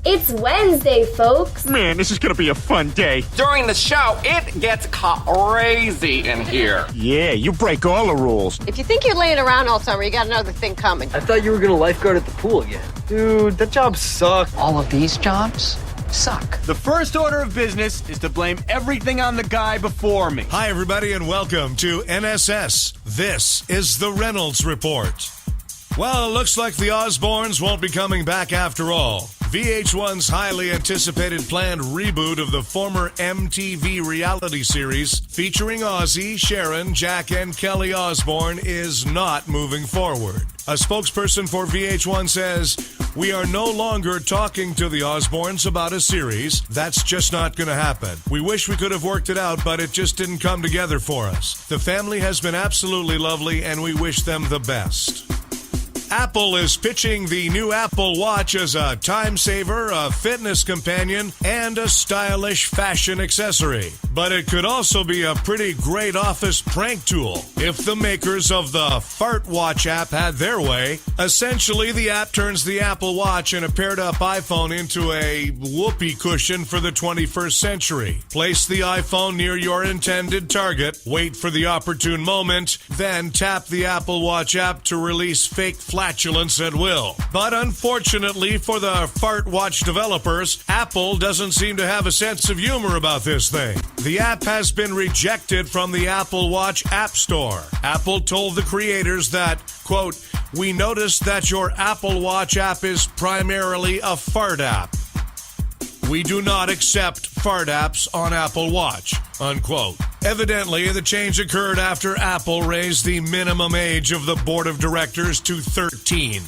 It's Wednesday, folks. Man, this is gonna be a fun day. During the show, it gets crazy in here. Yeah, you break all the rules. If you think you're laying around all summer, you got another thing coming. I thought you were gonna lifeguard at the pool again. Dude, that job sucked. All of these jobs suck. The first order of business is to blame everything on the guy before me. Hi, everybody, and welcome to NSS. This is the Reynolds Report. Well, it looks like the Osbournes won't be coming back after all. VH1's highly anticipated planned reboot of the former MTV reality series featuring Ozzy, Sharon, Jack, and Kelly Osbourne is not moving forward. A spokesperson for VH1 says, "We are no longer talking to the Osbournes about a series. That's just not going to happen. We wish we could have worked it out, but it just didn't come together for us. The family has been absolutely lovely, and we wish them the best." Apple is pitching the new Apple Watch as a time saver, a fitness companion, and a stylish fashion accessory. But it could also be a pretty great office prank tool if the makers of the Fart Watch app had their way. Essentially, the app turns the Apple Watch and a paired-up iPhone into a whoopee cushion for the 21st century. Place the iPhone near your intended target, wait for the opportune moment, then tap the Apple Watch app to release fake flatulence at will. But unfortunately for the Fart Watch developers, Apple doesn't seem to have a sense of humor about this thing. The app has been rejected from the Apple Watch App Store. Apple told the creators that, quote, "We noticed that your Apple Watch app is primarily a fart app. We do not accept fart apps on Apple Watch," unquote. Evidently, the change occurred after Apple raised the minimum age of the board of directors to 13.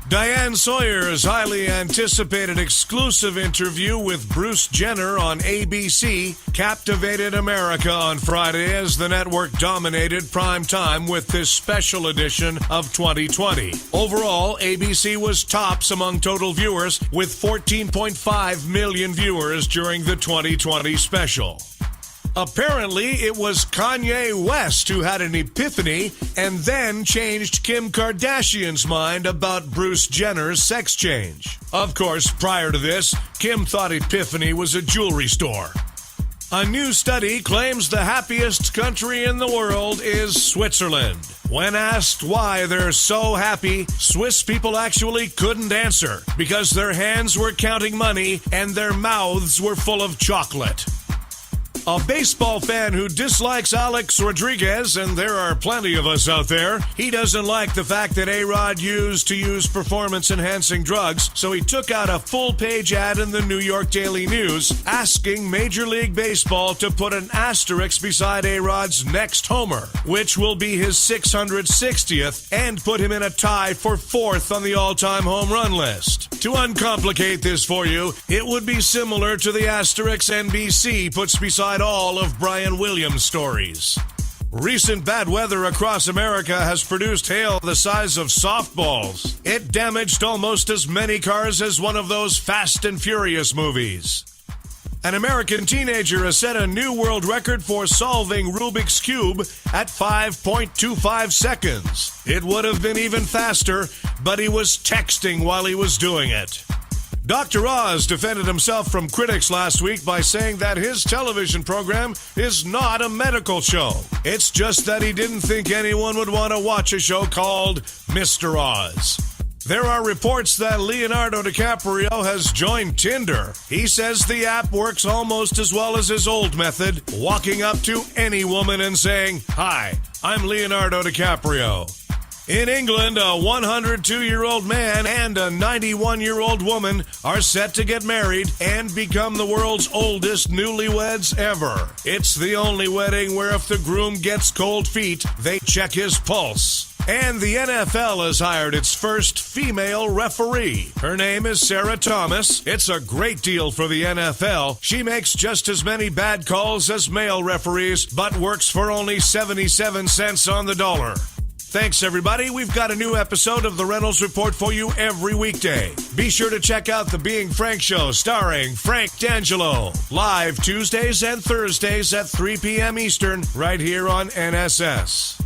Diane Sawyer's highly anticipated exclusive interview with Bruce Jenner on ABC captivated America on Friday as the network dominated prime time with this special edition of 2020. Overall, ABC was tops among total viewers with 14.5 million viewers during the 2020 special. Apparently, it was Kanye West who had an epiphany and then changed Kim Kardashian's mind about Bruce Jenner's sex change. Of course, prior to this, Kim thought Epiphany was a jewelry store. A new study claims the happiest country in the world is Switzerland. When asked why they're so happy, Swiss people actually couldn't answer because their hands were counting money and their mouths were full of chocolate. A baseball fan who dislikes Alex Rodriguez, and there are plenty of us out there, he doesn't like the fact that A-Rod used performance-enhancing drugs, so he took out a full-page ad in the New York Daily News asking Major League Baseball to put an asterisk beside A-Rod's next homer, which will be his 660th, and put him in a tie for 4th on the all-time home run list. To uncomplicate this for you, it would be similar to the asterisk NBC puts beside all of Brian Williams' stories. Recent bad weather across America has produced hail the size of softballs. It damaged almost as many cars as one of those Fast and Furious movies. An American teenager has set a new world record for solving Rubiks Cube at 5.25 seconds. It would have been even faster, but he was texting while he was doing it. Dr. Oz defended himself from critics last week by saying that his television program is not a medical show. It's just that he didn't think anyone would want to watch a show called Mr. Oz. There are reports that Leonardo DiCaprio has joined Tinder. He says the app works almost as well as his old method, walking up to any woman and saying, "Hi, I'm Leonardo DiCaprio." In England, a 102-year-old man and a 91-year-old woman are set to get married and become the world's oldest newlyweds ever. It's the only wedding where if the groom gets cold feet, they check his pulse. And the NFL has hired its first female referee. Her name is Sarah Thomas. It's a great deal for the NFL. She makes just as many bad calls as male referees, but works for only 77 cents on the dollar. Thanks, everybody. We've got a new episode of The Reynolds Report for you every weekday. Be sure to check out The Being Frank Show starring Frank D'Angelo. Live Tuesdays and Thursdays at 3 p.m. Eastern, right here on NSS.